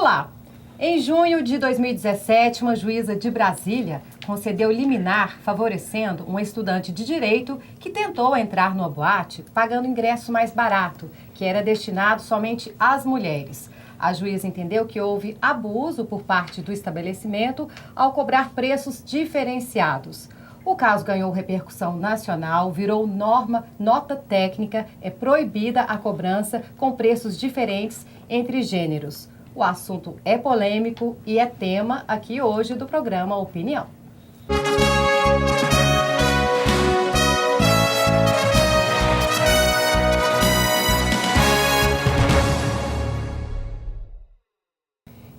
Olá! Em junho de 2017, uma juíza de Brasília concedeu liminar favorecendo uma estudante de direito que tentou entrar numa boate pagando ingresso mais barato, que era destinado somente às mulheres. A juíza entendeu que houve abuso por parte do estabelecimento ao cobrar preços diferenciados. O caso ganhou repercussão nacional, virou nota técnica, é proibida a cobrança com preços diferentes entre gêneros. O assunto é polêmico e é tema aqui hoje do programa Opinião.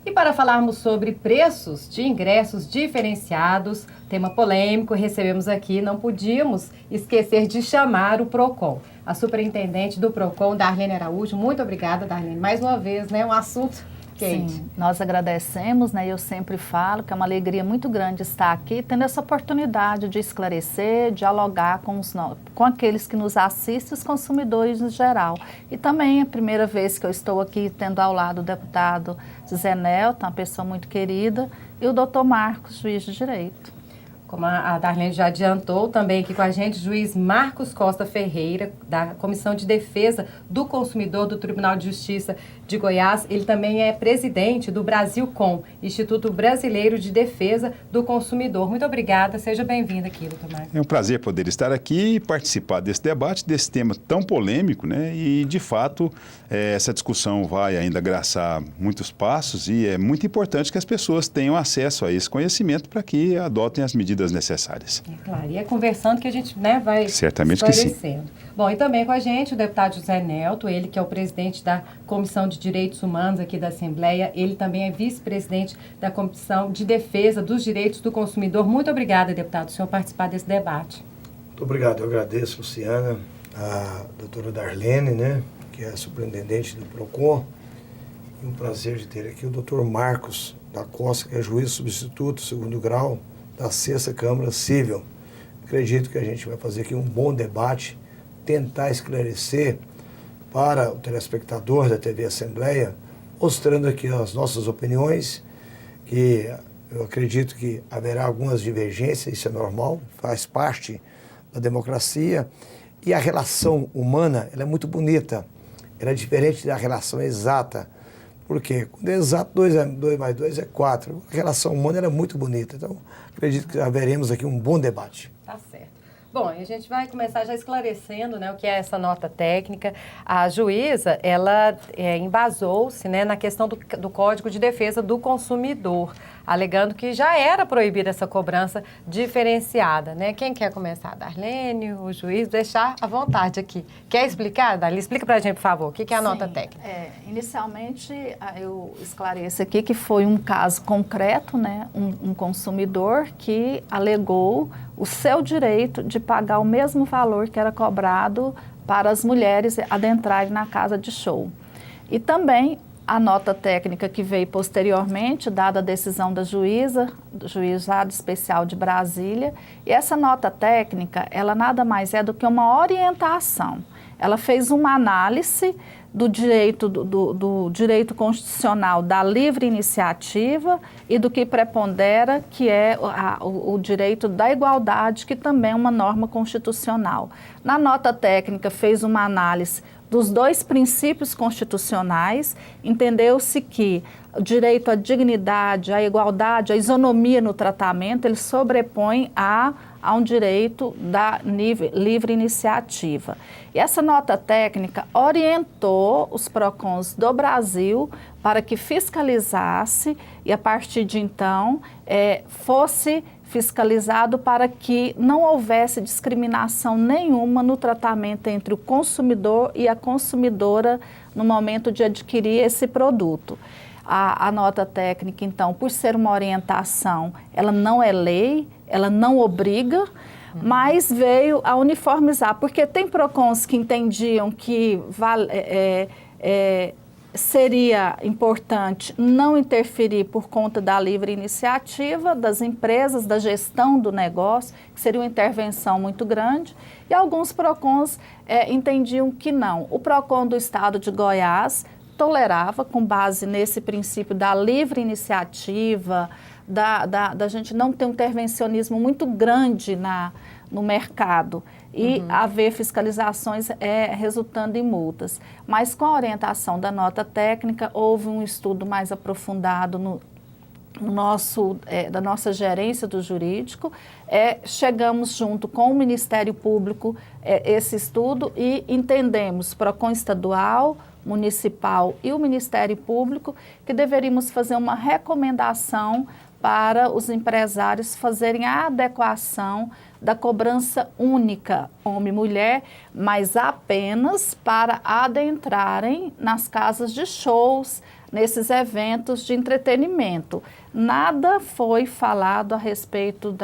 E para falarmos sobre preços de ingressos diferenciados, tema polêmico, recebemos aqui, não podíamos esquecer de chamar o PROCON. A superintendente do PROCON, Darlene Araújo. Muito obrigada, Darlene. Mais uma vez, um assunto quente. Sim, nós agradecemos, eu sempre falo que é uma alegria muito grande estar aqui, tendo essa oportunidade de esclarecer, dialogar com aqueles que nos assistem, os consumidores em geral. E também é a primeira vez que eu estou aqui tendo ao lado o deputado Zé Nelton, uma pessoa muito querida, e o doutor Marcos, juiz de direito. Como a Darlene já adiantou, também aqui com a gente, o juiz Marcos Costa Ferreira, da Comissão de Defesa do Consumidor do Tribunal de Justiça de Goiás. Ele também é presidente do Brasilcom, Instituto Brasileiro de Defesa do Consumidor. Muito obrigada, seja bem-vindo aqui, doutor Marcos. É um prazer poder estar aqui e participar desse debate, desse tema tão polêmico, E, de fato, essa discussão vai ainda agraçar muitos passos e é muito importante que as pessoas tenham acesso a esse conhecimento para que adotem as medidas necessárias. É claro, e é conversando que a gente vai certamente esclarecendo. Que sim. Bom, e também com a gente o deputado José Nelton, ele que é o presidente da Comissão de Direitos Humanos aqui da Assembleia, ele também é vice-presidente da Comissão de Defesa dos Direitos do Consumidor. Muito obrigada, deputado, por senhor participar desse debate. Muito obrigado, eu agradeço, Luciana, a doutora Darlene, que é a superintendente do PROCON, e um prazer de ter aqui o doutor Marcos da Costa, que é juiz substituto, segundo grau, da 6ª Câmara Civil. Acredito que a gente vai fazer aqui um bom debate, tentar esclarecer para o telespectador da TV Assembleia, mostrando aqui as nossas opiniões, que eu acredito que haverá algumas divergências, isso é normal, faz parte da democracia, e a relação humana, ela é muito bonita, ela é diferente da relação exata. Por quê? Quando é exato, 2 mais 2 é 4. A relação humana era muito bonita. Então, acredito que haveremos aqui um bom debate. Tá certo. Bom, e a gente vai começar já esclarecendo o que é essa nota técnica. A juíza, ela embasou-se na questão do Código de Defesa do Consumidor, alegando que já era proibida essa cobrança diferenciada, Quem quer começar? Darlene, o juiz, deixar à vontade aqui. Quer explicar, Darlene? Explica pra gente, por favor, o que é a nota técnica. Inicialmente, eu esclareço aqui que foi um caso concreto, um consumidor que alegou o seu direito de pagar o mesmo valor que era cobrado para as mulheres adentrarem na casa de show. E também a nota técnica que veio posteriormente, dada a decisão da juíza, do Juizado Especial de Brasília, e essa nota técnica, ela nada mais é do que uma orientação. Ela fez uma análise do direito constitucional da livre iniciativa e do que prepondera, que é o direito da igualdade, que também é uma norma constitucional. Na nota técnica, fez uma análise dos 2 princípios constitucionais, entendeu-se que o direito à dignidade, à igualdade, à isonomia no tratamento, ele sobrepõe a um direito da livre iniciativa. E essa nota técnica orientou os PROCONs do Brasil para que fiscalizasse e, a partir de então, fosse fiscalizado para que não houvesse discriminação nenhuma no tratamento entre o consumidor e a consumidora no momento de adquirir esse produto. A nota técnica, então, por ser uma orientação, ela não é lei, ela não obriga, mas veio a uniformizar, porque tem PROCONs que entendiam que seria importante não interferir por conta da livre iniciativa das empresas, da gestão do negócio, que seria uma intervenção muito grande, e alguns PROCONs entendiam que não. O PROCON do Estado de Goiás tolerava, com base nesse princípio da livre iniciativa, da gente não ter um intervencionismo muito grande no mercado e haver fiscalizações resultando em multas. Mas com a orientação da nota técnica, houve um estudo mais aprofundado da nossa gerência do jurídico, chegamos junto com o Ministério Público esse estudo e entendemos, PROCON estadual, municipal e o Ministério Público, que deveríamos fazer uma recomendação para os empresários fazerem a adequação da cobrança única, homem e mulher, mas apenas para adentrarem nas casas de shows, nesses eventos de entretenimento. Nada foi falado a respeito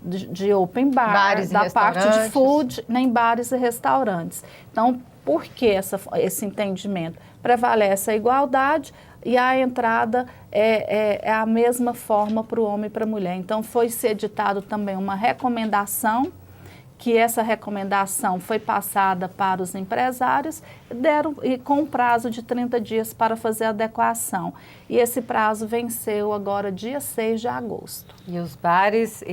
de open bar, da parte de food, nem bares e restaurantes. Então, por que esse entendimento? Prevalece a igualdade e a entrada é a mesma forma para o homem e para a mulher. Então, foi-se editado também uma recomendação, que essa recomendação foi passada para os empresários e com um prazo de 30 dias para fazer a adequação. E esse prazo venceu agora dia 6 de agosto. E os bares,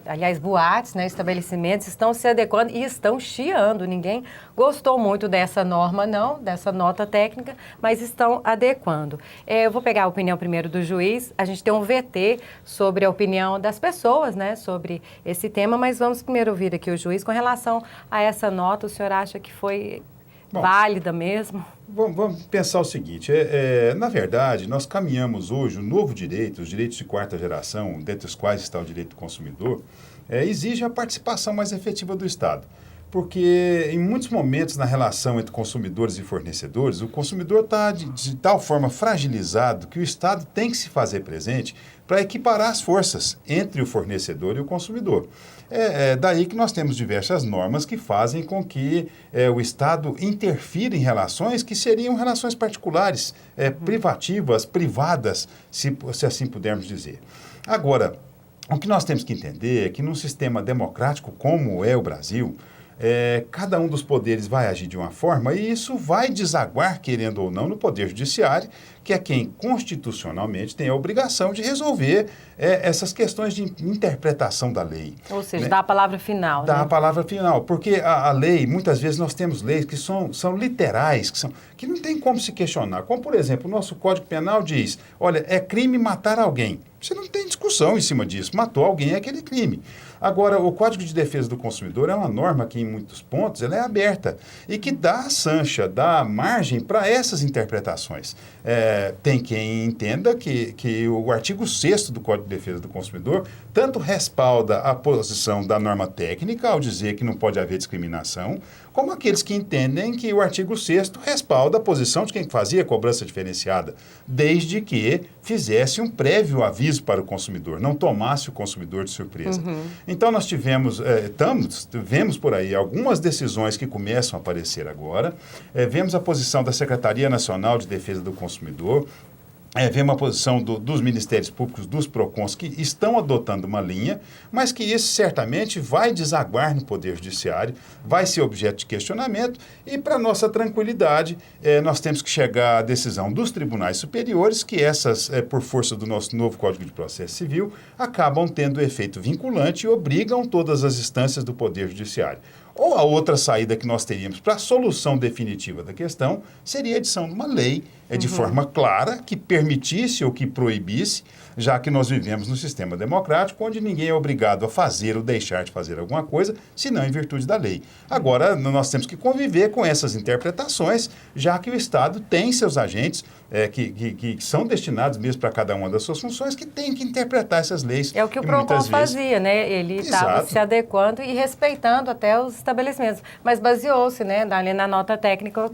aliás, boates, né, estabelecimentos, estão se adequando e estão chiando. Ninguém gostou muito dessa norma, não, dessa nota técnica, mas estão adequando. Eu vou pegar a opinião primeiro do juiz. A gente tem um VT sobre a opinião das pessoas, né, sobre esse tema, mas vamos primeiro ouvir aqui o juiz. Com relação a essa nota, o senhor acha que foi válida mesmo? Vamos pensar o seguinte, na verdade, nós caminhamos hoje o novo direito, os direitos de quarta geração, dentre os quais está o direito do consumidor, exige a participação mais efetiva do Estado. Porque em muitos momentos na relação entre consumidores e fornecedores, o consumidor está de tal forma fragilizado que o Estado tem que se fazer presente para equiparar as forças entre o fornecedor e o consumidor. É daí que nós temos diversas normas que fazem com que o Estado interfira em relações que seriam relações particulares, privativas, privadas, se assim pudermos dizer. Agora, o que nós temos que entender é que num sistema democrático como é o Brasil, cada um dos poderes vai agir de uma forma e isso vai desaguar, querendo ou não, no Poder Judiciário, que é quem constitucionalmente tem a obrigação de resolver essas questões de interpretação da lei. Ou seja, né? dá a palavra final. Dá né? a palavra final, porque a lei, muitas vezes nós temos leis que são literais, que não tem como se questionar. Como, por exemplo, o nosso Código Penal diz, olha, é crime matar alguém. Você não tem discussão em cima disso. Matou alguém é aquele crime. Agora, o Código de Defesa do Consumidor é uma norma que, em muitos pontos, ela é aberta e que dá sancha, dá margem para essas interpretações. Tem quem entenda que o artigo 6º do Código de Defesa do Consumidor tanto respalda a posição da norma técnica ao dizer que não pode haver discriminação, como aqueles que entendem que o artigo 6º respalda a posição de quem fazia cobrança diferenciada, desde que fizesse um prévio aviso para o consumidor, não tomasse o consumidor de surpresa. Então, nós vemos por aí algumas decisões que começam a aparecer agora, vemos a posição da Secretaria Nacional de Defesa do Consumidor, vemos a posição dos Ministérios Públicos, dos PROCONs, que estão adotando uma linha, mas que isso certamente vai desaguar no Poder Judiciário, vai ser objeto de questionamento e, para nossa tranquilidade, nós temos que chegar à decisão dos tribunais superiores, que essas, por força do nosso novo Código de Processo Civil, acabam tendo efeito vinculante e obrigam todas as instâncias do Poder Judiciário. Ou a outra saída que nós teríamos para a solução definitiva da questão seria a edição de uma lei de forma clara que permitisse ou que proibisse, já que nós vivemos num sistema democrático onde ninguém é obrigado a fazer ou deixar de fazer alguma coisa, senão em virtude da lei. Agora, nós temos que conviver com essas interpretações, já que o Estado tem seus agentes que são destinados mesmo para cada uma das suas funções, que tem que interpretar essas leis. É o que o PROCON fazia, né? Ele estava se adequando e respeitando até os estabelecimentos, mas baseou-se, né, ali na nota técnica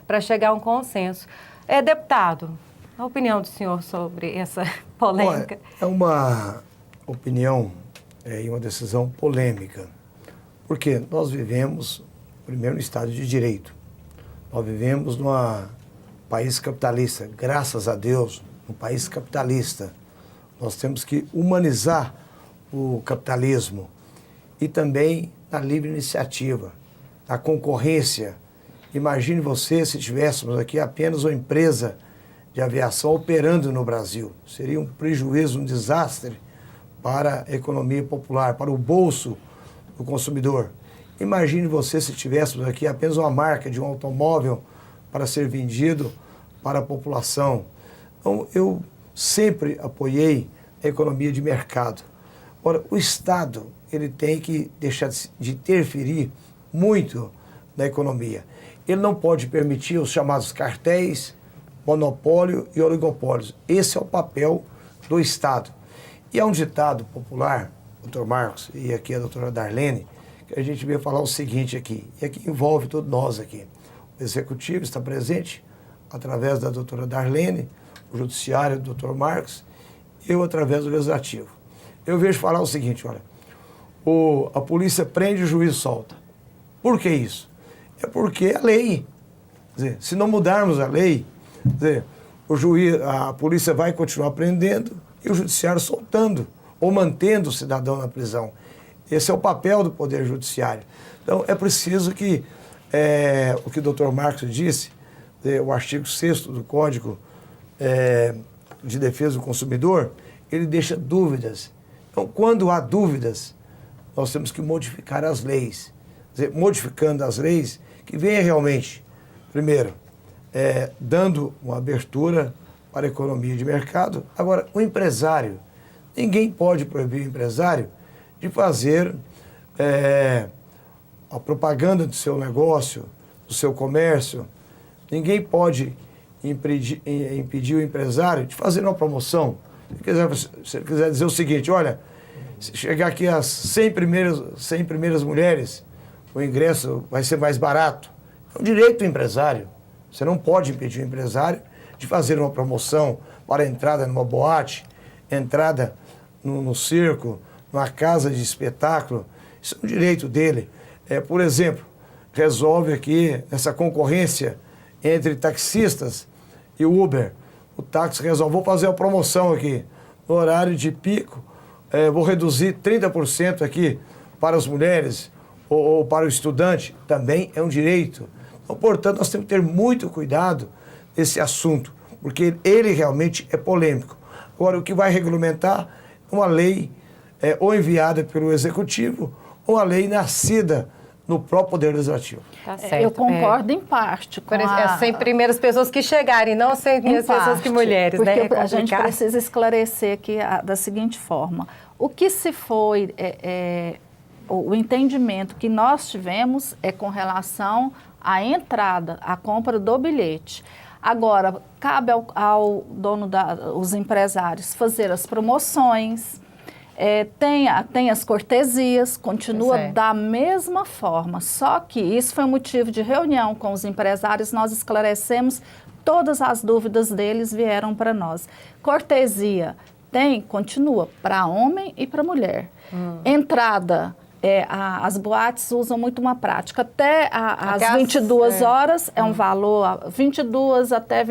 para chegar a um consenso. Deputado, a opinião do senhor sobre essa polêmica? É uma opinião e uma decisão polêmica, porque nós vivemos, primeiro, no Estado de Direito. Nós vivemos num país capitalista, graças a Deus, um país capitalista. Nós temos que humanizar o capitalismo e também a livre iniciativa, a concorrência Imagine você se tivéssemos aqui apenas uma empresa de aviação operando no Brasil. Seria um prejuízo, um desastre para a economia popular, para o bolso do consumidor. Imagine você se tivéssemos aqui apenas uma marca de um automóvel para ser vendido para a população. Então, eu sempre apoiei a economia de mercado. Ora, o Estado, ele tem que deixar de interferir muito na economia. Ele não pode permitir os chamados cartéis, monopólio e oligopólios. Esse é o papel do Estado. E há um ditado popular, doutor Marcos, e aqui a doutora Darlene, que a gente veio falar o seguinte aqui, e aqui envolve todos nós aqui. O Executivo está presente, através da doutora Darlene, o Judiciário, do doutor Marcos, eu através do Legislativo. Eu vejo falar o seguinte, olha, a polícia prende, o juiz solta. Por que isso? É porque é a lei. Quer dizer, se não mudarmos a lei, quer dizer, a polícia vai continuar prendendo e o judiciário soltando ou mantendo o cidadão na prisão. Esse é o papel do Poder Judiciário. Então, é preciso que, o que o doutor Marcos disse, o artigo 6º do Código de Defesa do Consumidor, ele deixa dúvidas. Então, quando há dúvidas, nós temos que modificar as leis. Quer dizer, modificando as leis, que venha realmente, primeiro, dando uma abertura para a economia de mercado. Agora, o empresário, ninguém pode proibir o empresário de fazer a propaganda do seu negócio, do seu comércio. Ninguém pode impedir o empresário de fazer uma promoção. Se ele quiser dizer o seguinte, olha, se chegar aqui as 100 primeiras mulheres, o ingresso vai ser mais barato. É um direito do empresário. Você não pode impedir o empresário de fazer uma promoção para entrada numa boate, entrada no circo, numa casa de espetáculo. Isso é um direito dele. Por exemplo, resolve aqui essa concorrência entre taxistas e Uber. O táxi resolve, vou fazer uma promoção aqui no horário de pico, vou reduzir 30% aqui para as mulheres ou para o estudante. Também é um direito. Então, portanto, nós temos que ter muito cuidado nesse assunto, porque ele realmente é polêmico. Agora, o que vai regulamentar é uma lei ou enviada pelo Executivo ou uma lei nascida no próprio Poder Legislativo. Tá certo. Eu concordo em parte com as 100 primeiras pessoas que chegarem, não 100 primeiras pessoas que mulheres, porque né? A gente precisa esclarecer aqui da seguinte forma. O que se foi, o entendimento que nós tivemos é com relação à entrada, à compra do bilhete. Agora, cabe ao dono, os empresários, fazer as promoções, tem as cortesias, continua da mesma forma, só que isso foi um motivo de reunião com os empresários, nós esclarecemos, todas as dúvidas deles vieram para nós. Cortesia continua para homem e para mulher. Entrada, as boates usam muito uma prática, até às 22 horas é um valor, 22 até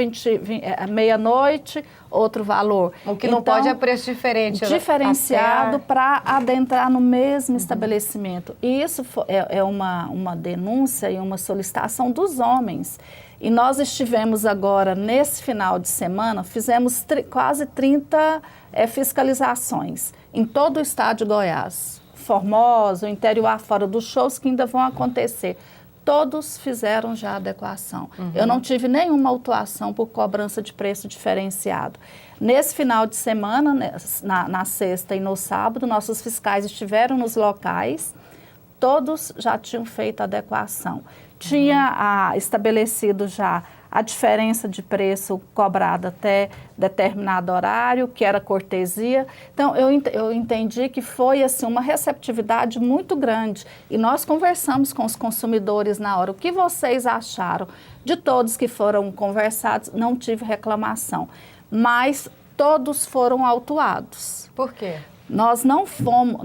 meia-noite, outro valor. O que não pode é preço diferente. Diferenciado para adentrar no mesmo estabelecimento. E isso é uma denúncia e uma solicitação dos homens. E nós estivemos agora, nesse final de semana, fizemos quase 30 fiscalizações em todo o estado de Goiás. Formosa, o interior afora dos shows que ainda vão acontecer. Todos fizeram já adequação. Eu não tive nenhuma autuação por cobrança de preço diferenciado. Nesse final de semana, na sexta e no sábado, nossos fiscais estiveram nos locais, todos já tinham feito adequação. Tinha estabelecido já a diferença de preço cobrada até determinado horário, que era cortesia. Então, eu entendi que foi assim, uma receptividade muito grande. E nós conversamos com os consumidores na hora. O que vocês acharam? De todos que foram conversados, não tive reclamação. Mas todos foram autuados. Por quê? Nós não fomos,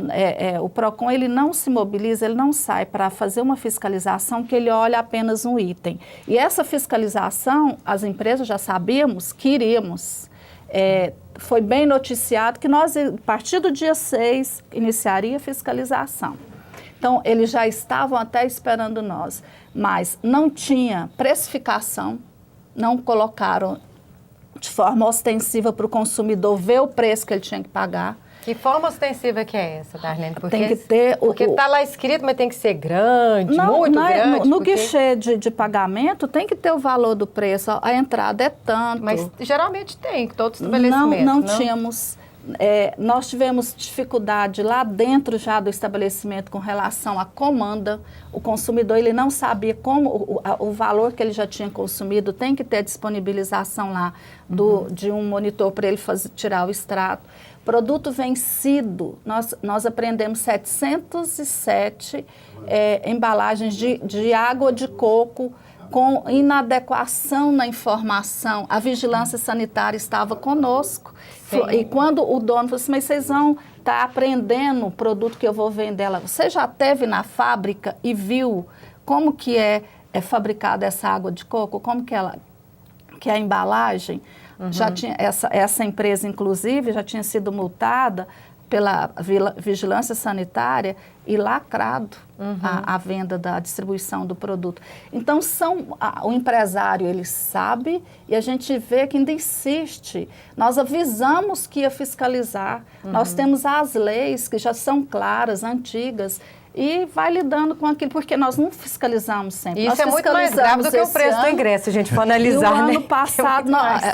o PROCON ele não se mobiliza, ele não sai para fazer uma fiscalização que ele olha apenas um item. E essa fiscalização, as empresas já sabíamos que iríamos. Foi bem noticiado que nós, a partir do dia 6, iniciaria a fiscalização. Então, eles já estavam até esperando nós. mas não tinha precificação, não colocaram de forma ostensiva para o consumidor ver o preço que ele tinha que pagar. Que forma ostensiva que é essa, Darlene? Tem que ter porque está lá escrito, mas tem que ser grande, muito grande. No guichê de pagamento tem que ter o valor do preço, a entrada é tanto. Mas geralmente tem, todo estabelecimento. Não tínhamos. Nós tivemos dificuldade lá dentro já do estabelecimento com relação à comanda. O consumidor ele não sabia como o valor que ele já tinha consumido, tem que ter disponibilização lá de um monitor para ele tirar o extrato. Produto vencido, nós apreendemos 707 embalagens de água de coco com inadequação na informação. A vigilância sanitária estava conosco. Sim. E quando o dono falou assim, mas vocês vão estar aprendendo o produto que eu vou vender lá. Você já esteve na fábrica e viu como que é fabricada essa água de coco? Como que é a embalagem? Já tinha, essa empresa, inclusive, já tinha sido multada pela vigilância sanitária e lacrado a venda da distribuição do produto. Então, o empresário, ele sabe e a gente vê que ainda insiste. Nós avisamos que ia fiscalizar. Nós temos as leis que já são claras, antigas, e vai lidando com aquilo, porque nós não fiscalizamos sempre. Isso é muito mais grave do que o preço do ingresso, se a gente for analisar, né? O ano passado,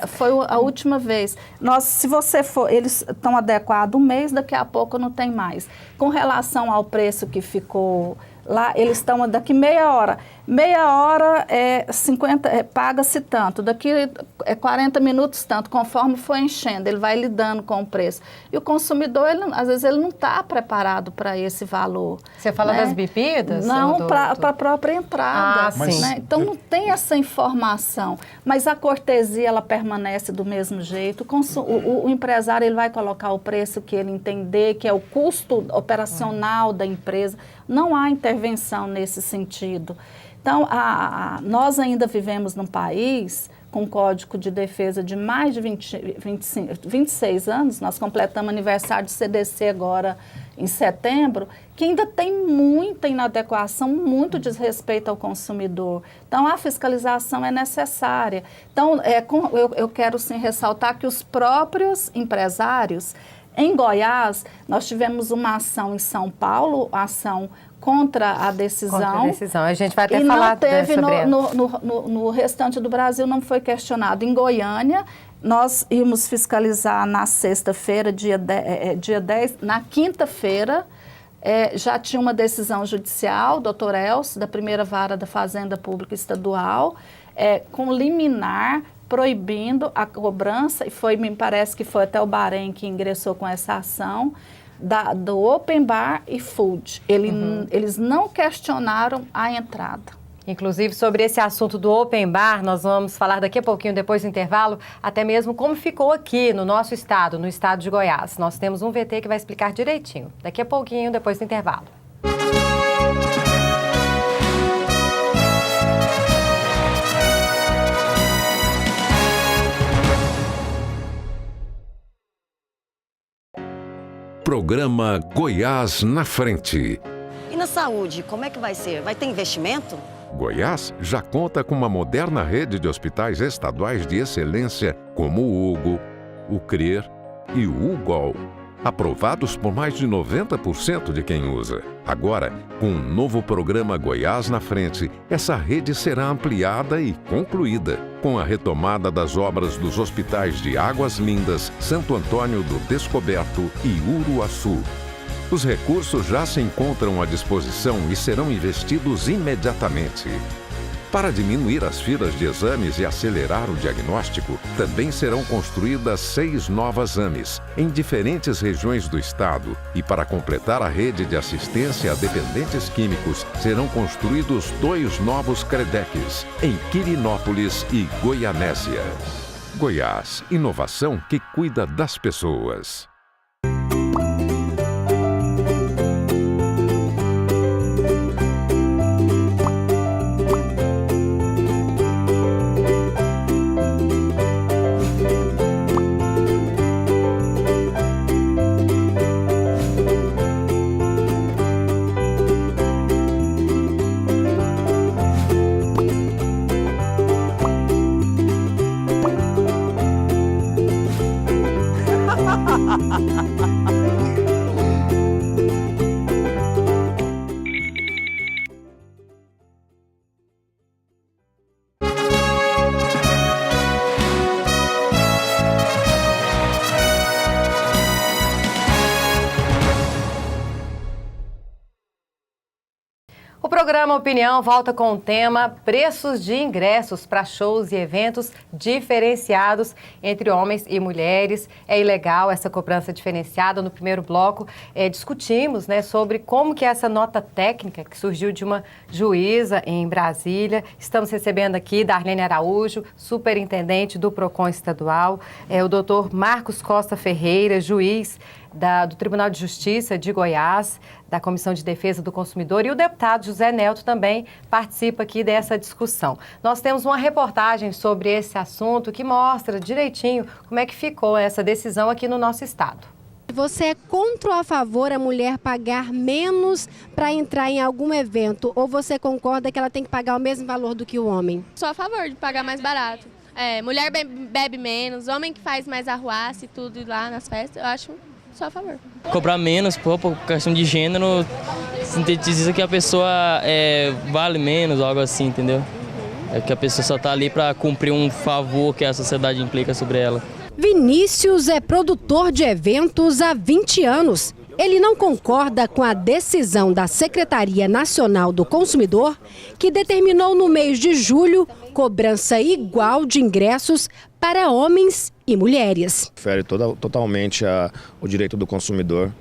foi a última vez. Se você for, eles estão adequados um mês, daqui a pouco não tem mais. Com relação ao preço que ficou lá, eles estão daqui meia hora paga-se tanto, daqui 40 minutos tanto, conforme for enchendo, ele vai lidando com o preço. E o consumidor, às vezes, ele não está preparado para esse valor. Você fala das bebidas? Não, para a própria entrada. Sim. Né? Então, não tem essa informação. Mas a cortesia, ela permanece do mesmo jeito. O empresário, ele vai colocar o preço que ele entender, que é o custo operacional da empresa. Não há intervenção nesse sentido. Então, nós ainda vivemos num país com Código de Defesa de mais de 26 anos, nós completamos aniversário do CDC agora em setembro, que ainda tem muita inadequação, muito desrespeito ao consumidor. Então, a fiscalização é necessária. Então, eu quero sim ressaltar que os próprios empresários, em Goiás, nós tivemos uma ação em São Paulo, ação contra a decisão. Contra a decisão. A gente vai até falar sobre ela. No restante do Brasil não foi questionado. Em Goiânia, nós íamos fiscalizar na sexta-feira, dia 10, na quinta-feira, já tinha uma decisão judicial, doutor Elcio, da primeira vara da Fazenda Pública Estadual, com liminar, proibindo a cobrança, e me parece que foi até o Bahrein que ingressou com essa ação, do open bar e food. Eles não questionaram a entrada. Inclusive, sobre esse assunto do open bar, nós vamos falar daqui a pouquinho, depois do intervalo, até mesmo como ficou aqui no nosso estado, no estado de Goiás. Nós temos um VT que vai explicar direitinho. Daqui a pouquinho, depois do intervalo. Programa Goiás na Frente. E na saúde, como é que vai ser? Vai ter investimento? Goiás já conta com uma moderna rede de hospitais estaduais de excelência como o Hugo, o CRER e o UGOL, aprovados por mais de 90% de quem usa. Agora, com o novo programa Goiás na Frente, essa rede será ampliada e concluída, com a retomada das obras dos hospitais de Águas Lindas, Santo Antônio do Descoberto e Uruaçu. Os recursos já se encontram à disposição e serão investidos imediatamente. Para diminuir as filas de exames e acelerar o diagnóstico, também serão construídas 6 novas AMES em diferentes regiões do estado. E para completar a rede de assistência a dependentes químicos, serão construídos 2 novos CREDECs em Quirinópolis e Goianésia. Goiás, inovação que cuida das pessoas. O programa Opinião volta com o tema preços de ingressos para shows e eventos diferenciados entre homens e mulheres. É ilegal essa cobrança diferenciada. No primeiro bloco, discutimos, né, sobre como que essa nota técnica que surgiu de uma juíza em Brasília. Estamos recebendo aqui Darlene Araújo, superintendente do PROCON estadual, o doutor Marcos Costa Ferreira, juiz do Tribunal de Justiça de Goiás, da Comissão de Defesa do Consumidor, e o deputado José Nelto também participa aqui dessa discussão. Nós temos uma reportagem sobre esse assunto que mostra direitinho como é que ficou essa decisão aqui no nosso estado. Você é contra ou a favor a mulher pagar menos para entrar em algum evento, ou você concorda que ela tem que pagar o mesmo valor do que o homem? Sou a favor de pagar mais barato. Mulher bebe menos, homem que faz mais arruaça e tudo lá nas festas, eu acho... Só a favor. Cobrar menos, por questão de gênero, sintetiza que a pessoa vale menos, algo assim, entendeu? É que a pessoa só está ali para cumprir um favor que a sociedade implica sobre ela. Vinícius é produtor de eventos há 20 anos. Ele não concorda com a decisão da Secretaria Nacional do Consumidor, que determinou no mês de julho cobrança igual de ingressos para homens e mulheres. Fere totalmente o direito do consumidor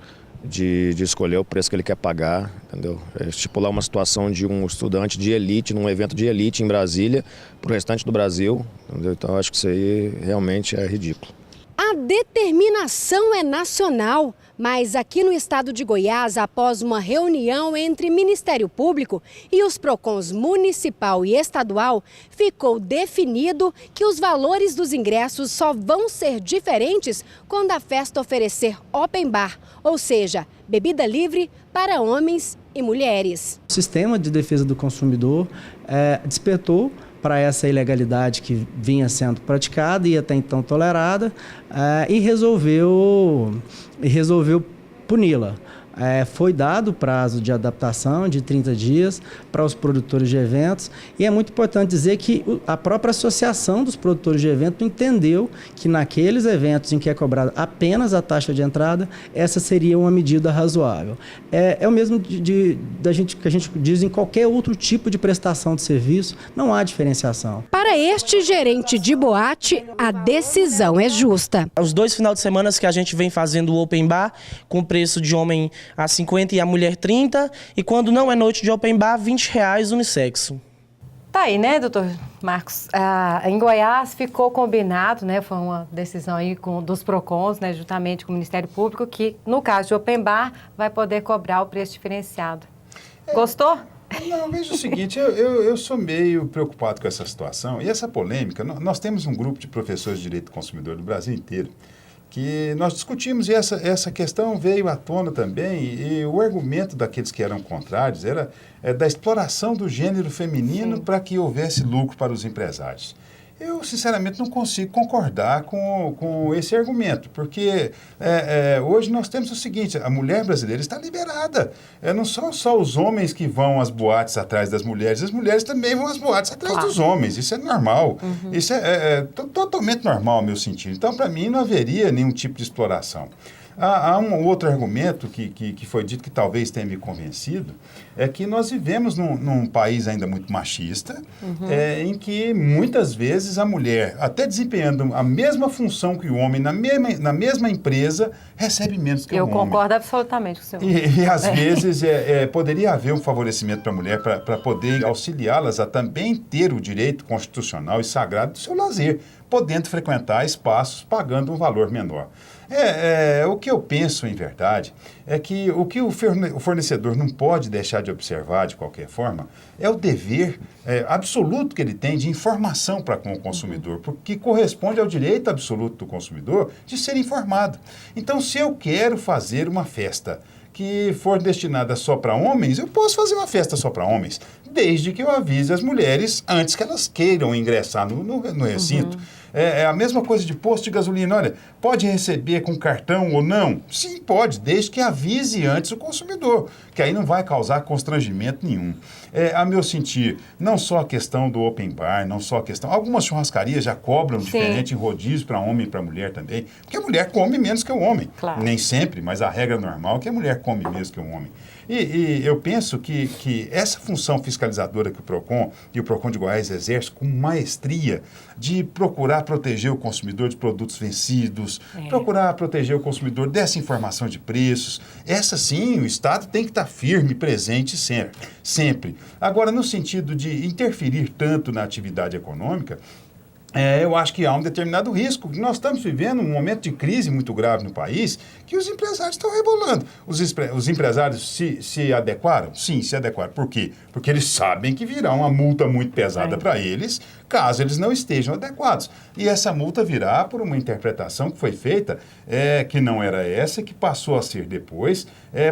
de escolher o preço que ele quer pagar, entendeu? Estipular uma situação de um estudante de elite, num evento de elite em Brasília, para o restante do Brasil, entendeu? Então eu acho que isso aí realmente é ridículo. A determinação é nacional, mas aqui no estado de Goiás, após uma reunião entre Ministério Público e os PROCONs municipal e estadual, ficou definido que os valores dos ingressos só vão ser diferentes quando a festa oferecer open bar, ou seja, bebida livre para homens e mulheres. O sistema de defesa do consumidor despertou para essa ilegalidade que vinha sendo praticada e até então tolerada, e resolveu puni-la. Foi dado prazo de adaptação de 30 dias para os produtores de eventos, e é muito importante dizer que a própria associação dos produtores de evento entendeu que naqueles eventos em que é cobrada apenas a taxa de entrada, essa seria uma medida razoável. É o mesmo que a gente diz em qualquer outro tipo de prestação de serviço, não há diferenciação. Para este gerente de boate, a decisão é justa. Os 2 finais de semana que a gente vem fazendo o open bar, com preço de homem a 50 e a mulher 30, e quando não é noite de open bar, R$20 unissexo. Tá aí, né, doutor Marcos? Em Goiás ficou combinado, né, foi uma decisão aí dos PROCONs, né, juntamente com o Ministério Público, que no caso de open bar vai poder cobrar o preço diferenciado. Gostou? Não, veja o seguinte, eu sou meio preocupado com essa situação e essa polêmica. Nós temos um grupo de professores de direito do consumidor do Brasil inteiro que nós discutimos, e essa questão veio à tona também, e o argumento daqueles que eram contrários era da exploração do gênero feminino para que houvesse lucro para os empresários. Eu, sinceramente, não consigo concordar com esse argumento, porque hoje nós temos o seguinte, a mulher brasileira está liberada. Não são só os homens que vão às boates atrás das mulheres, as mulheres também vão às boates atrás dos homens. Isso é normal. Isso é totalmente normal, ao meu sentido. Então, para mim, não haveria nenhum tipo de exploração. Há um outro argumento que foi dito que talvez tenha me convencido, é que nós vivemos num país ainda muito machista, em que muitas vezes a mulher, até desempenhando a mesma função que o homem na mesma empresa, recebe menos que o homem. Eu concordo absolutamente com o senhor. E às vezes poderia haver um favorecimento para a mulher para poder auxiliá-las a também ter o direito constitucional e sagrado do seu lazer, podendo frequentar espaços pagando um valor menor. O que eu penso, em verdade, é que o que o fornecedor não pode deixar de observar, de qualquer forma, é o dever absoluto que ele tem de informação para com o consumidor, porque corresponde ao direito absoluto do consumidor de ser informado. Então, se eu quero fazer uma festa que for destinada só para homens, eu posso fazer uma festa só para homens, desde que eu avise as mulheres antes que elas queiram ingressar no recinto. É a mesma coisa de posto de gasolina. Olha, pode receber com cartão ou não? Sim, pode, desde que avise antes o consumidor, que aí não vai causar constrangimento nenhum. A meu sentir, não só a questão do open bar, não só a questão... Algumas churrascarias já cobram diferente em rodízio para homem e para mulher também, porque a mulher come menos que o homem. Claro. Nem sempre, mas a regra normal é que a mulher come menos que o homem. E eu penso que essa função fiscalizadora que o PROCON e o PROCON de Goiás exerce com maestria de procurar proteger o consumidor de produtos vencidos, procurar proteger o consumidor dessa informação de preços, essa sim, o Estado tem que estar firme, presente sempre. Agora, no sentido de interferir tanto na atividade econômica, eu acho que há um determinado risco. Nós estamos vivendo um momento de crise muito grave no país que os empresários estão rebolando. Os empresários se adequaram? Sim, se adequaram. Por quê? Porque eles sabem que virá uma multa muito pesada para eles, caso eles não estejam adequados. E essa multa virá por uma interpretação que foi feita, que não era essa, que passou a ser depois,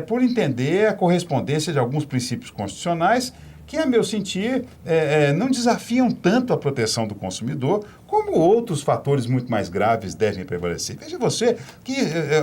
por entender a correspondência de alguns princípios constitucionais que, a meu sentir, não desafiam tanto a proteção do consumidor, como outros fatores muito mais graves devem prevalecer. Veja você que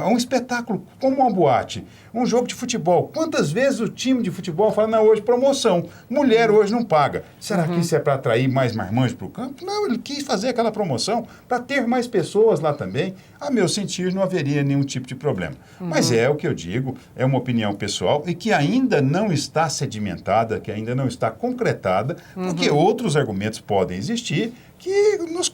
um espetáculo como uma boate, um jogo de futebol, quantas vezes o time de futebol fala, não, hoje promoção, mulher hoje não paga. Será que isso é para atrair mais marmanjo para o campo? Não, ele quis fazer aquela promoção para ter mais pessoas lá também. A meu sentir, não haveria nenhum tipo de problema. Mas é o que eu digo, é uma opinião pessoal e que ainda não está sedimentada, que ainda não está concretada, porque outros argumentos podem existir que nos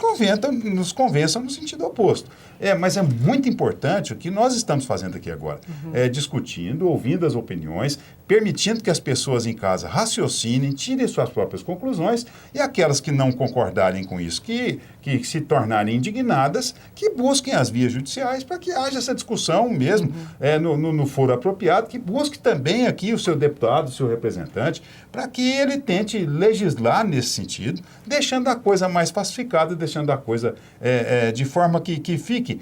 convençam no sentido oposto. Mas é muito importante o que nós estamos fazendo aqui agora. Discutindo, ouvindo as opiniões, permitindo que as pessoas em casa raciocinem, tirem suas próprias conclusões e aquelas que não concordarem com isso, que se tornarem indignadas, que busquem as vias judiciais para que haja essa discussão mesmo no foro apropriado, que busque também aqui o seu deputado, o seu representante, para que ele tente legislar nesse sentido, deixando a coisa mais pacificada, deixando a coisa de forma que fique,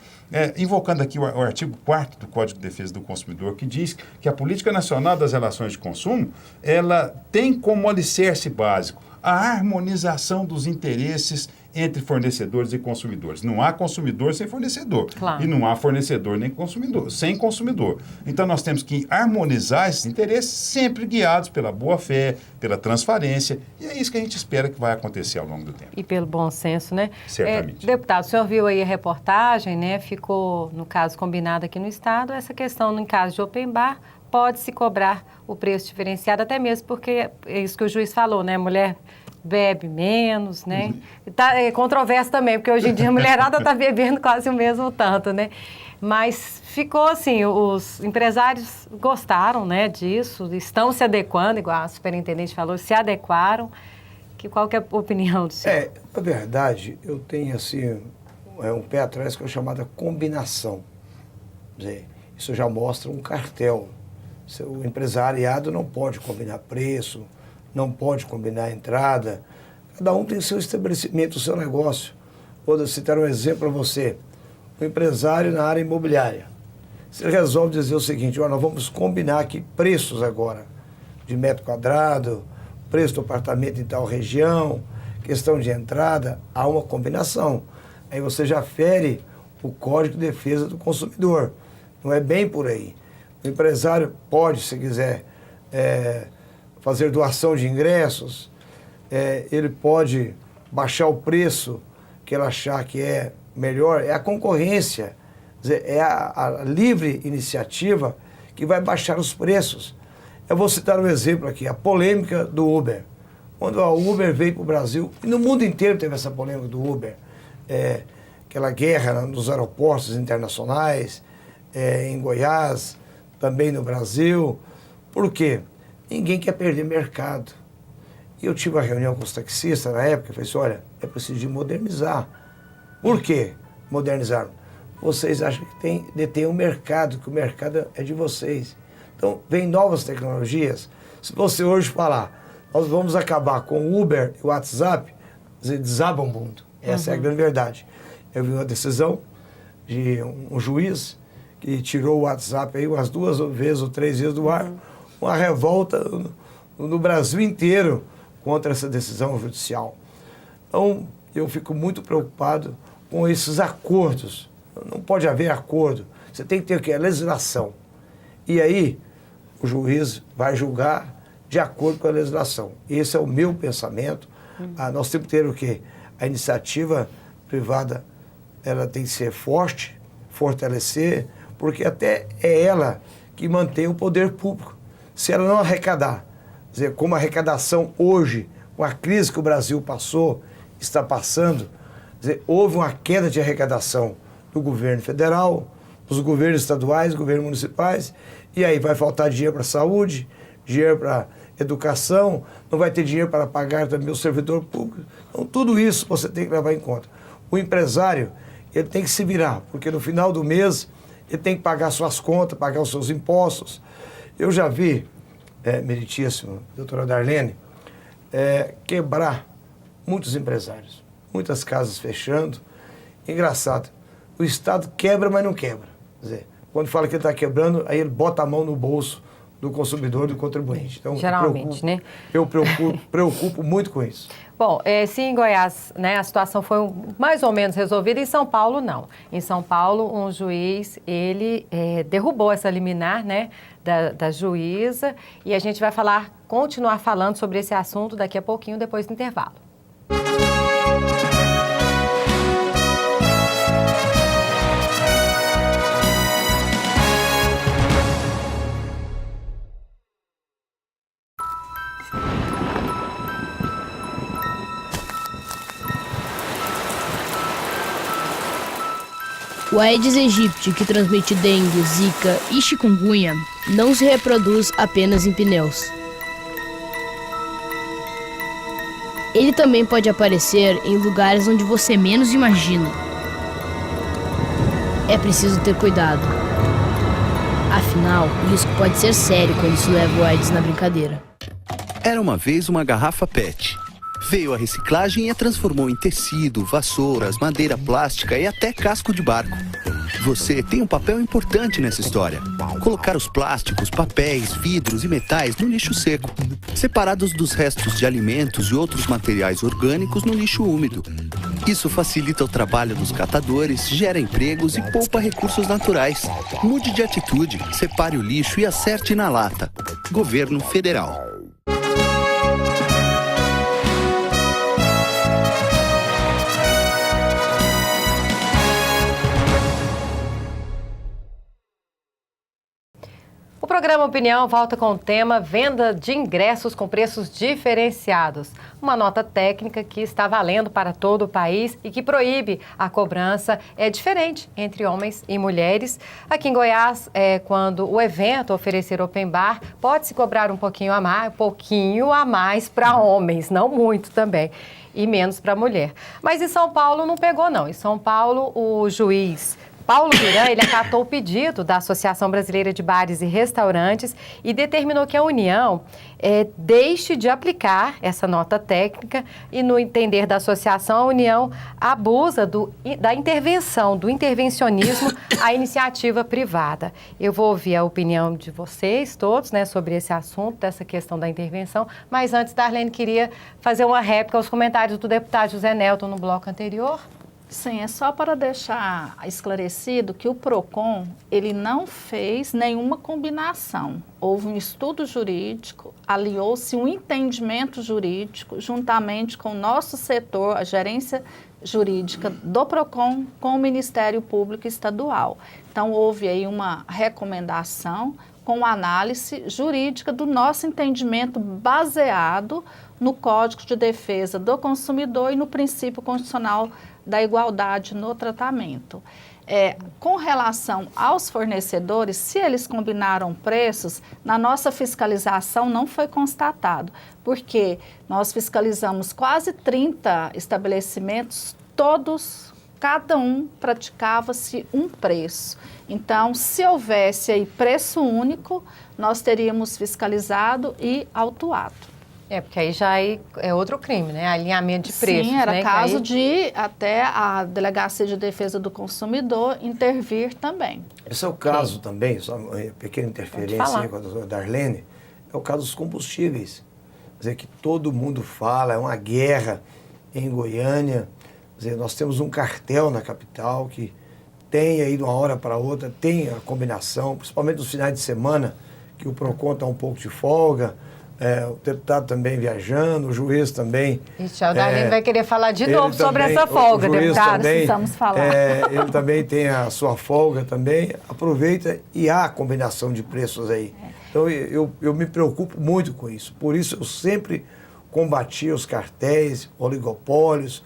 invocando aqui o artigo 4º do Código de Defesa do Consumidor, que diz que a Política Nacional das Relações de Consumo, ela tem como alicerce básico a harmonização dos interesses entre fornecedores e consumidores. Não há consumidor sem fornecedor. Claro. E não há fornecedor nem consumidor, sem consumidor. Então, nós temos que harmonizar esses interesses, sempre guiados pela boa-fé, pela transparência, e é isso que a gente espera que vai acontecer ao longo do tempo. E pelo bom senso, né? Certamente. Deputado, o senhor viu aí a reportagem, né? Ficou, no caso, combinado aqui no Estado, essa questão, em caso de open bar, pode-se cobrar o preço diferenciado, até mesmo porque é isso que o juiz falou, né? Mulher bebe menos, né? É controverso também, porque hoje em dia a mulherada está bebendo quase o mesmo tanto, né? Mas ficou assim, os empresários gostaram, né, disso, estão se adequando, igual a superintendente falou, se adequaram. Qual que é a opinião do senhor? Na verdade, eu tenho assim, um pé atrás que é a chamada combinação. Quer dizer, isso já mostra um cartel. O empresariado não pode combinar preço, não pode combinar entrada. Cada um tem o seu estabelecimento, o seu negócio. Vou citar um exemplo para você. O empresário na área imobiliária. Se ele resolve dizer o seguinte, nós vamos combinar aqui preços agora, de metro quadrado, preço do apartamento em tal região, questão de entrada, há uma combinação. Aí você já fere o Código de Defesa do Consumidor. Não é bem por aí. O empresário pode, se quiser, fazer doação de ingressos, ele pode baixar o preço que ele achar que é melhor, é a concorrência, quer dizer, é a livre iniciativa que vai baixar os preços. Eu vou citar um exemplo aqui, a polêmica do Uber. Quando a Uber veio para o Brasil, e no mundo inteiro teve essa polêmica do Uber, aquela guerra nos aeroportos internacionais, em Goiás, também no Brasil. Por quê? Ninguém quer perder mercado. E eu tive uma reunião com os taxistas na época e falei assim, olha, é preciso de modernizar. Por quê modernizar? Vocês acham que detém o mercado, que o mercado é de vocês. Então, vem novas tecnologias. Se você hoje falar, nós vamos acabar com o Uber e o WhatsApp, desaba o mundo. Essa é a grande verdade. Eu vi uma decisão de um juiz que tirou o WhatsApp aí umas 2 vezes ou 3 vezes do ar, uma revolta no Brasil inteiro contra essa decisão judicial. Então, eu fico muito preocupado com esses acordos. Não pode haver acordo. Você tem que ter o quê? A legislação. E aí, o juiz vai julgar de acordo com a legislação. Esse é o meu pensamento. Nós temos que ter o quê? A iniciativa privada, ela tem que ser forte, fortalecer, porque até é ela que mantém o poder público. Se ela não arrecadar, quer dizer, como a arrecadação hoje, com a crise que o Brasil está passando, quer dizer, houve uma queda de arrecadação do governo federal, dos governos estaduais, governos municipais, e aí vai faltar dinheiro para a saúde, dinheiro para educação, não vai ter dinheiro para pagar também o servidor público. Então, tudo isso você tem que levar em conta. O empresário, ele tem que se virar, porque no final do mês ele tem que pagar suas contas, pagar os seus impostos. Eu já vi, meritíssimo, doutora Darlene, quebrar muitos empresários, muitas casas fechando. Engraçado, o Estado quebra, mas não quebra. Quer dizer, quando fala que ele está quebrando, aí ele bota a mão no bolso do consumidor, do contribuinte. Então, geralmente, né? Eu preocupo muito com isso. Bom, se em Goiás, né, a situação foi mais ou menos resolvida, em São Paulo não. Em São Paulo, um juiz, ele derrubou essa liminar, né, da juíza, e a gente vai continuar falando sobre esse assunto daqui a pouquinho, depois do intervalo. O Aedes aegypti, que transmite dengue, zika e chikungunya, não se reproduz apenas em pneus. Ele também pode aparecer em lugares onde você menos imagina. É preciso ter cuidado. Afinal, o risco pode ser sério quando se leva o Aedes na brincadeira. Era uma vez uma garrafa PET. Veio a reciclagem e a transformou em tecido, vassouras, madeira plástica e até casco de barco. Você tem um papel importante nessa história. Colocar os plásticos, papéis, vidros e metais no lixo seco, separados dos restos de alimentos e outros materiais orgânicos no lixo úmido. Isso facilita o trabalho dos catadores, gera empregos e poupa recursos naturais. Mude de atitude, separe o lixo e acerte na lata. Governo Federal. O programa Opinião volta com o tema venda de ingressos com preços diferenciados. Uma nota técnica que está valendo para todo o país e que proíbe a cobrança diferente entre homens e mulheres. Aqui em Goiás, quando o evento oferecer open bar, pode-se cobrar um pouquinho a mais para homens, não muito também, e menos para mulher. Mas em São Paulo não pegou não. Em São Paulo, o juiz Paulo Miran, ele acatou o pedido da Associação Brasileira de Bares e Restaurantes e determinou que a União deixe de aplicar essa nota técnica e, no entender da associação, a União abusa da intervenção, do intervencionismo à iniciativa privada. Eu vou ouvir a opinião de vocês todos, né, sobre esse assunto, dessa questão da intervenção, mas antes, Darlene queria fazer uma réplica aos comentários do deputado José Nelton no bloco anterior. Sim, é só para deixar esclarecido que o PROCON, ele não fez nenhuma combinação. Houve um estudo jurídico, aliou-se um entendimento jurídico, juntamente com o nosso setor, a gerência jurídica do PROCON, com o Ministério Público Estadual. Então, houve aí uma recomendação com análise jurídica do nosso entendimento baseado no Código de Defesa do Consumidor e no princípio constitucional da igualdade no tratamento. Com relação aos fornecedores, se eles combinaram preços, na nossa fiscalização não foi constatado, porque nós fiscalizamos quase 30 estabelecimentos, cada um praticava-se um preço. Então, se houvesse aí preço único, nós teríamos fiscalizado e autuado. Porque aí já é outro crime, né? Alinhamento de preços. Sim, era né? caso de até a Delegacia de Defesa do Consumidor intervir também. Esse é o caso também, só uma pequena interferência aí com a doutora Darlene, é o caso dos combustíveis. Quer dizer, que todo mundo fala, é uma guerra em Goiânia. Quer Quer dizer, nós temos um cartel na capital que tem aí de uma hora para outra, tem a combinação, principalmente nos finais de semana, que o PROCON está um pouco de folga, o deputado também viajando, o juiz também. Ixi, o Darlene vai querer falar de novo sobre essa folga, deputado. Precisamos falar. Ele também tem a sua folga também, aproveita e há combinação de preços aí. Então eu me preocupo muito com isso, por isso eu sempre combati os cartéis, oligopólios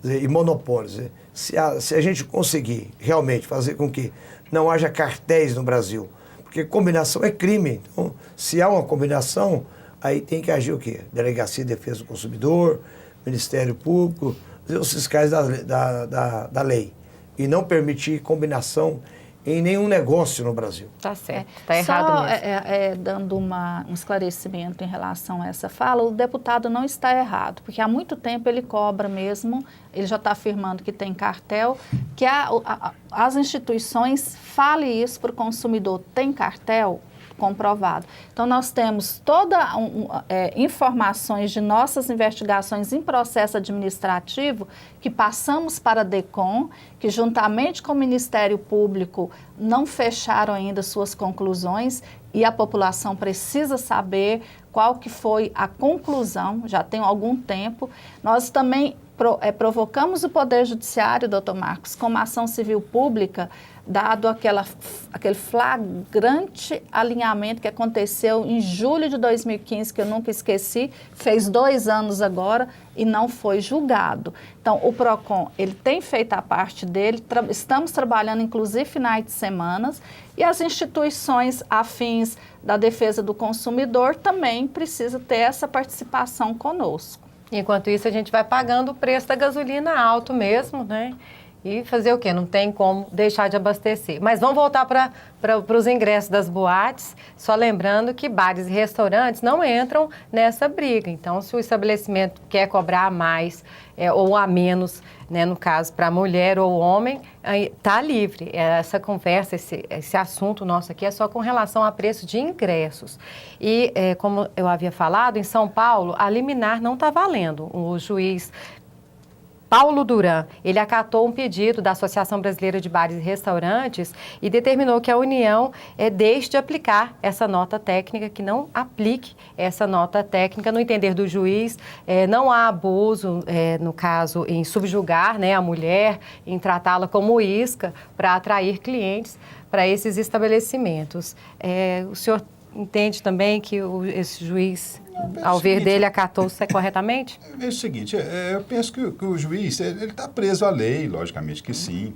e monopólios. Se a gente conseguir realmente fazer com que não haja cartéis no Brasil, porque combinação é crime, então se há uma combinação, aí tem que agir o quê? Delegacia de Defesa do Consumidor, Ministério Público, os fiscais da lei. E não permitir combinação em nenhum negócio no Brasil. Tá certo, tá errado mesmo. Dando um esclarecimento em relação a essa fala, o deputado não está errado, porque há muito tempo ele cobra mesmo, ele já está afirmando que tem cartel, que as instituições falem isso para o consumidor, tem cartel? Comprovado. Então, nós temos todas informações de nossas investigações em processo administrativo que passamos para a DECOM, que juntamente com o Ministério Público não fecharam ainda suas conclusões e a população precisa saber qual que foi a conclusão, já tem algum tempo. Nós também provocamos o Poder Judiciário, doutor Marcos, com uma ação civil pública, dado aquele flagrante alinhamento que aconteceu em julho de 2015, que eu nunca esqueci, fez 2 anos agora e não foi julgado. Então, o PROCON, ele tem feito a parte dele, estamos trabalhando inclusive finais de semana, e as instituições afins da defesa do consumidor também precisam ter essa participação conosco. Enquanto isso, a gente vai pagando o preço da gasolina alto mesmo, né? E fazer o quê? Não tem como deixar de abastecer. Mas vamos voltar para os ingressos das boates, só lembrando que bares e restaurantes não entram nessa briga. Então, se o estabelecimento quer cobrar a mais ou a menos, né, no caso, para mulher ou homem, está livre. Essa conversa, esse assunto nosso aqui é só com relação a preço de ingressos. E, como eu havia falado, em São Paulo, a liminar não está valendo. O juiz Paulo Duran, ele acatou um pedido da Associação Brasileira de Bares e Restaurantes e determinou que a União deixe de aplicar essa nota técnica, que não aplique essa nota técnica no entender do juiz. Não há abuso, no caso, em subjugar, né, a mulher, em tratá-la como isca para atrair clientes para esses estabelecimentos. O senhor entende também que esse juiz, ao ver dele, acatou-se corretamente? É o seguinte, eu penso que o juiz está preso à lei, logicamente que sim.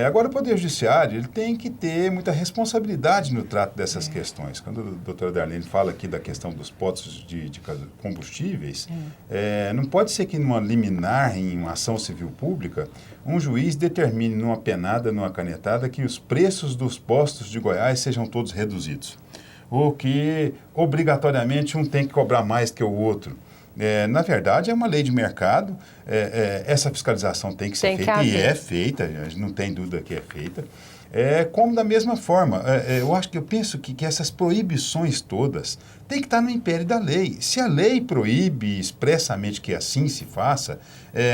Agora, o Poder Judiciário ele tem que ter muita responsabilidade no trato dessas questões. Quando a doutora Darlene fala aqui da questão dos postos de combustíveis, não pode ser que numa liminar, em uma ação civil pública, um juiz determine numa penada, numa canetada, que os preços dos postos de Goiás sejam todos reduzidos. Ou que, obrigatoriamente, um tem que cobrar mais que o outro. Na verdade, é uma lei de mercado, essa fiscalização tem que ser feita, e é feita, a gente não tem dúvida que é feita. Como da mesma forma, eu penso que essas proibições todas têm que estar no império da lei. Se a lei proíbe expressamente que assim se faça,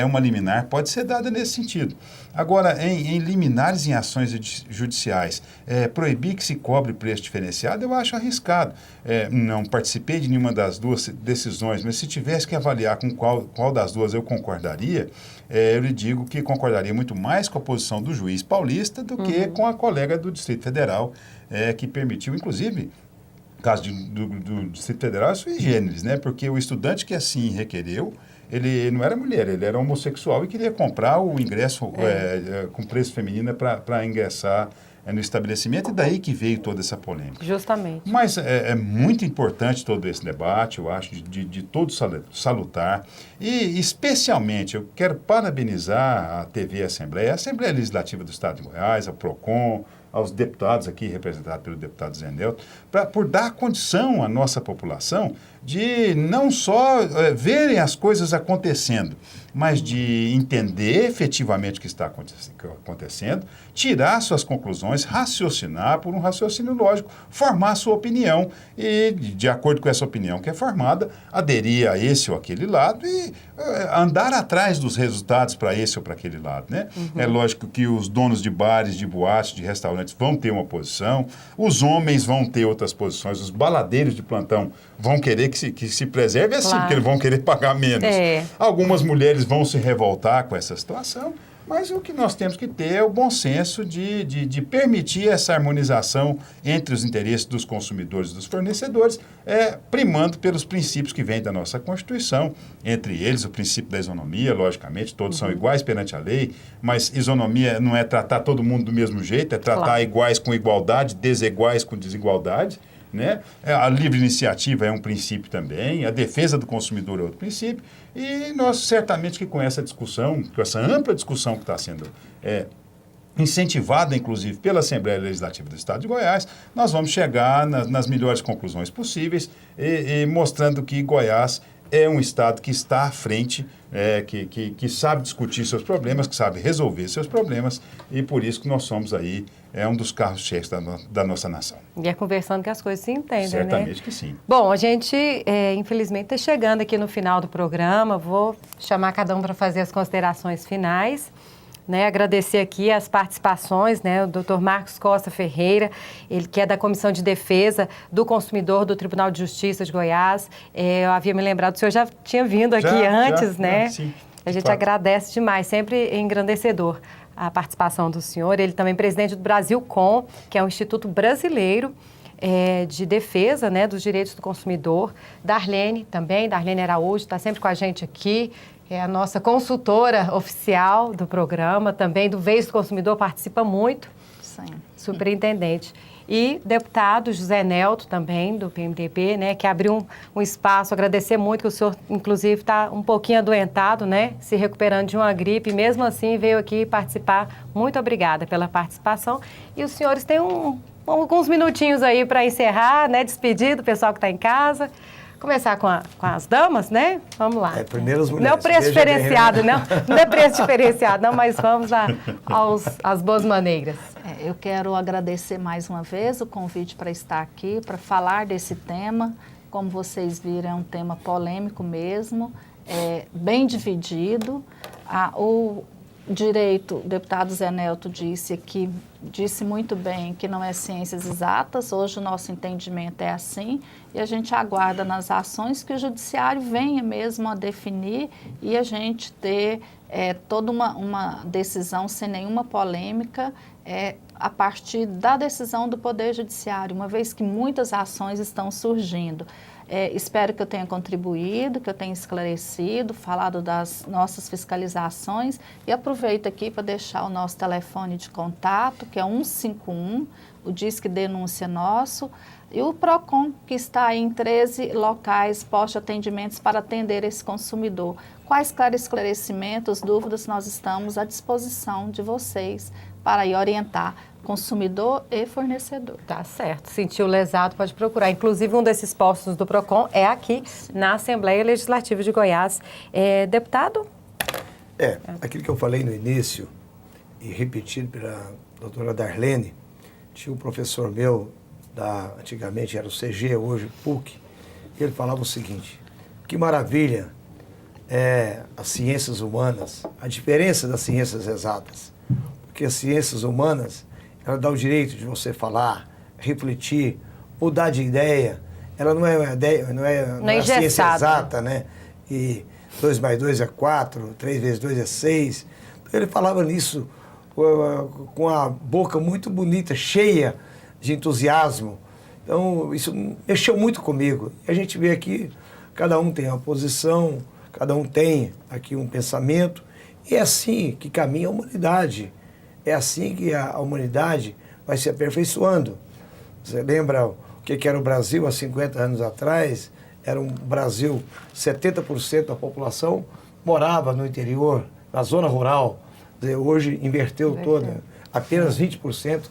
uma liminar pode ser dada nesse sentido. Agora, em liminares em ações judiciais, proibir que se cobre preço diferenciado, eu acho arriscado. Não participei de nenhuma das duas decisões, mas se tivesse que avaliar com qual das duas eu concordaria, eu lhe digo que concordaria muito mais com a posição do juiz paulista do que com a colega do Distrito Federal, que permitiu, inclusive, no caso do Distrito Federal, é sui generis, né? Porque o estudante que assim requereu, ele não era mulher, ele era homossexual e queria comprar o ingresso com preço feminino para ingressar no estabelecimento, e daí que veio toda essa polêmica. Justamente. Mas é muito importante todo esse debate, eu acho, de todo salutar. E, especialmente, eu quero parabenizar a TV Assembleia Legislativa do Estado de Goiás, a PROCON, aos deputados aqui, representados pelo deputado Zé Nelto, por dar condição à nossa população de não só verem as coisas acontecendo, mas de entender efetivamente o que está acontecendo, tirar suas conclusões, raciocinar por um raciocínio lógico, formar sua opinião e, de acordo com essa opinião que é formada, aderir a esse ou aquele lado e andar atrás dos resultados para esse ou para aquele lado, né? É lógico que os donos de bares, de boates, de restaurantes vão ter uma posição, os homens vão ter outras posições, os baladeiros de plantão vão querer que se preserve assim, porque eles vão querer pagar menos. Algumas mulheres vão se revoltar com essa situação, mas o que nós temos que ter é o bom senso de permitir essa harmonização entre os interesses dos consumidores e dos fornecedores, primando pelos princípios que vêm da nossa Constituição, entre eles o princípio da isonomia, logicamente, todos são iguais perante a lei, mas isonomia não é tratar todo mundo do mesmo jeito, é tratar iguais com igualdade, desiguais com desigualdade, né? A livre iniciativa é um princípio também, a defesa do consumidor é outro princípio, e nós certamente que com essa discussão, com essa ampla discussão que está sendo incentivada, inclusive, pela Assembleia Legislativa do Estado de Goiás, nós vamos chegar nas melhores conclusões possíveis e mostrando que Goiás é um estado que está à frente, que sabe discutir seus problemas, que sabe resolver seus problemas, e por isso que nós somos aí um dos carros-chefes da nossa nação. E é conversando que as coisas se entendem, certamente né? que sim. Bom, a gente, infelizmente, está chegando aqui no final do programa. Vou chamar cada um para fazer as considerações finais. Né, agradecer aqui as participações, né, o Dr. Marcos Costa Ferreira, ele que é da Comissão de Defesa do Consumidor do Tribunal de Justiça de Goiás. Eu havia me lembrado, o senhor já tinha vindo aqui antes, né? Sim, a gente agradece demais, sempre engrandecedor a participação do senhor. Ele também é presidente do Brasilcom, que é um instituto brasileiro de defesa, né, dos direitos do consumidor. Darlene Araújo, está sempre com a gente aqui. É a nossa consultora oficial do programa, também do Vez do Consumidor, participa muito. Sim. Superintendente. E deputado José Nelto, também, do PMDB, né, que abriu um espaço. Agradecer muito que o senhor, inclusive, está um pouquinho adoentado, né, se recuperando de uma gripe. Mesmo assim, veio aqui participar. Muito obrigada pela participação. E os senhores têm alguns minutinhos aí para encerrar, né, despedir do pessoal que está em casa. Começar com as damas, né? Vamos lá. Primeiro as mulheres. Não é preço diferenciado, não é preço diferenciado, não, mas vamos às boas maneiras. Eu quero agradecer mais uma vez o convite para estar aqui, para falar desse tema. Como vocês viram, é um tema polêmico mesmo, bem dividido. O direito, o deputado Zé Nelto disse muito bem que não é ciências exatas, hoje o nosso entendimento é assim, e a gente aguarda nas ações que o judiciário venha mesmo a definir e a gente ter toda uma decisão sem nenhuma polêmica a partir da decisão do Poder Judiciário, uma vez que muitas ações estão surgindo. Espero que eu tenha contribuído, que eu tenha esclarecido, falado das nossas fiscalizações e aproveito aqui para deixar o nosso telefone de contato, que é 151, o Disque Denúncia nosso, e o PROCON, que está em 13 locais poste-atendimentos para atender esse consumidor. Quaisquer esclarecimentos, dúvidas, nós estamos à disposição de vocês para ir orientar consumidor e fornecedor. Tá certo. Sentiu lesado, pode procurar. Inclusive, um desses postos do PROCON é aqui na Assembleia Legislativa de Goiás. Deputado? Aquilo que eu falei no início e repetido pela doutora Darlene, tinha um professor meu, antigamente era o CG, hoje PUC, e ele falava o seguinte: que maravilha as ciências humanas, a diferença das ciências exatas, porque as ciências humanas ela dá o direito de você falar, refletir, mudar de ideia. Ela não é a ciência exata, né? E 2 mais 2 é 4, 3 vezes 2 é 6. Então, ele falava nisso com a boca muito bonita, cheia de entusiasmo. Então, isso mexeu muito comigo. E a gente vê aqui, cada um tem uma posição, cada um tem aqui um pensamento. E é assim que caminha a humanidade. É assim que a humanidade vai se aperfeiçoando. Você lembra o que era o Brasil há 50 anos atrás? Era um Brasil, 70% da população morava no interior, na zona rural. Hoje inverteu toda. Apenas 20%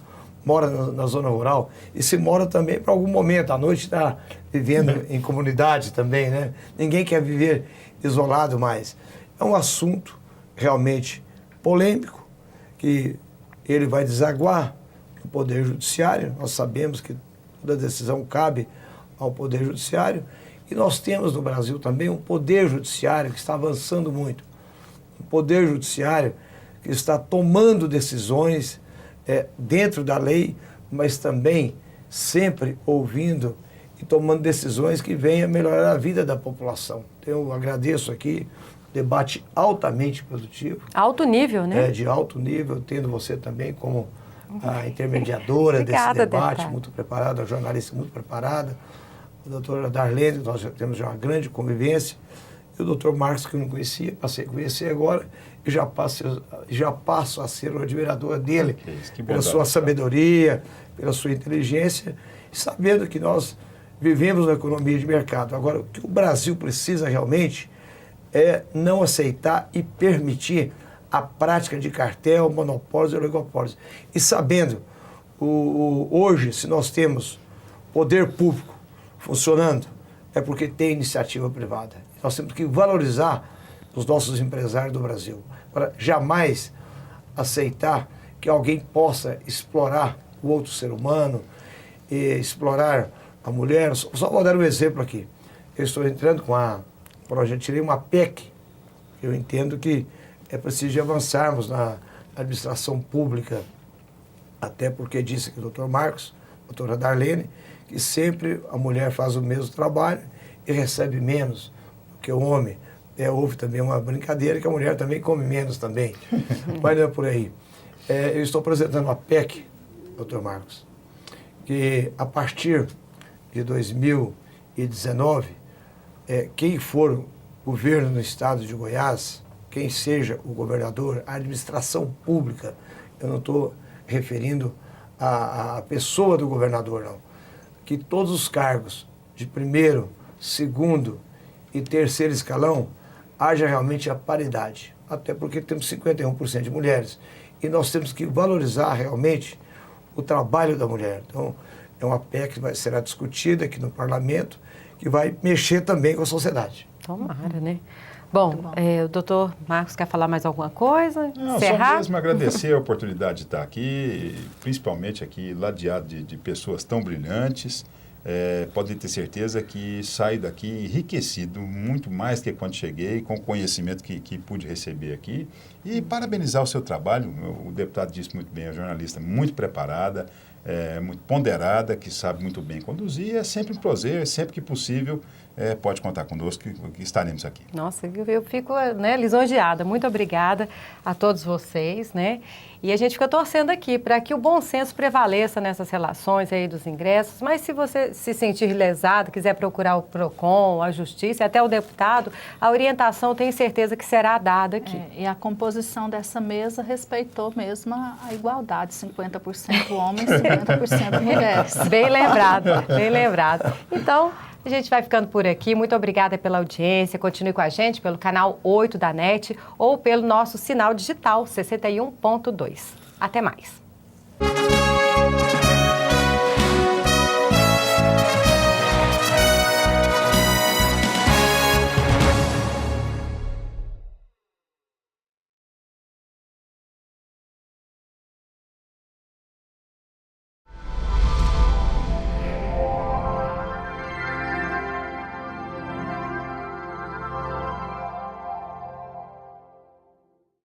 mora na zona rural e se mora também para algum momento. À noite está vivendo em comunidade também, né? Ninguém quer viver isolado mais. É um assunto realmente polêmico, que ele vai desaguar no Poder Judiciário. Nós sabemos que toda decisão cabe ao Poder Judiciário. E nós temos no Brasil também um Poder Judiciário que está avançando muito. Um Poder Judiciário que está tomando decisões dentro da lei, mas também sempre ouvindo e tomando decisões que venham melhorar a vida da população. Eu agradeço aqui o debate altamente produtivo. Alto nível, né? De alto nível, tendo você também como a intermediadora Obrigada, desse debate, deputado. muito preparada, a jornalista muito preparada. A doutora Darlene, nós já temos uma grande convivência. E o doutor Marcos, que eu não conhecia, passei a conhecer agora, e já passo a ser o admirador dele, pela sua sabedoria, pela sua inteligência, sabendo que nós vivemos na economia de mercado. Agora, o que o Brasil precisa realmente é não aceitar e permitir a prática de cartel, monopólios e oligopólios. E sabendo, hoje, se nós temos poder público funcionando, é porque tem iniciativa privada. Nós temos que valorizar os nossos empresários do Brasil, para jamais aceitar que alguém possa explorar o outro ser humano, e explorar a mulher. Só vou dar um exemplo aqui. Eu estou entrando com tirei uma PEC. Eu entendo que é preciso avançarmos na administração pública, até porque disse que o doutor Marcos, a doutora Darlene, que sempre a mulher faz o mesmo trabalho e recebe menos do que o homem. Houve também uma brincadeira que a mulher também come menos também. Mas não é por aí. Eu estou apresentando uma PEC, doutor Marcos, que a partir de 2019, quem for governo no estado de Goiás, quem seja o governador, a administração pública, eu não estou referindo à pessoa do governador, não, que todos os cargos de primeiro, segundo e terceiro escalão haja realmente a paridade, até porque temos 51% de mulheres e nós temos que valorizar realmente o trabalho da mulher. Então, é uma PEC que será discutida aqui no parlamento, que vai mexer também com a sociedade. Tomara, né? Bom, o doutor Marcos quer falar mais alguma coisa? Não, encerrar? só mesmo agradecer a oportunidade de estar aqui, principalmente aqui ladeado de pessoas tão brilhantes. Podem ter certeza que saio daqui enriquecido, muito mais que quando cheguei, com o conhecimento que pude receber aqui. E parabenizar o seu trabalho, o deputado disse muito bem, a jornalista muito preparada, muito ponderada, que sabe muito bem conduzir. É sempre um prazer, sempre que possível, pode contar conosco, que estaremos aqui. Nossa, eu fico lisonjeada. Muito obrigada a todos vocês, né? E a gente fica torcendo aqui para que o bom senso prevaleça nessas relações aí dos ingressos, mas se você se sentir lesado, quiser procurar o PROCON, a Justiça, até o deputado, a orientação tenho certeza que será dada aqui. E a composição dessa mesa respeitou mesmo a igualdade, 50% homens, 50% mulheres. Bem lembrado, bem lembrado. Então, a gente vai ficando por aqui. Muito obrigada pela audiência. Continue com a gente pelo canal 8 da NET ou pelo nosso sinal digital 61.2. Até mais.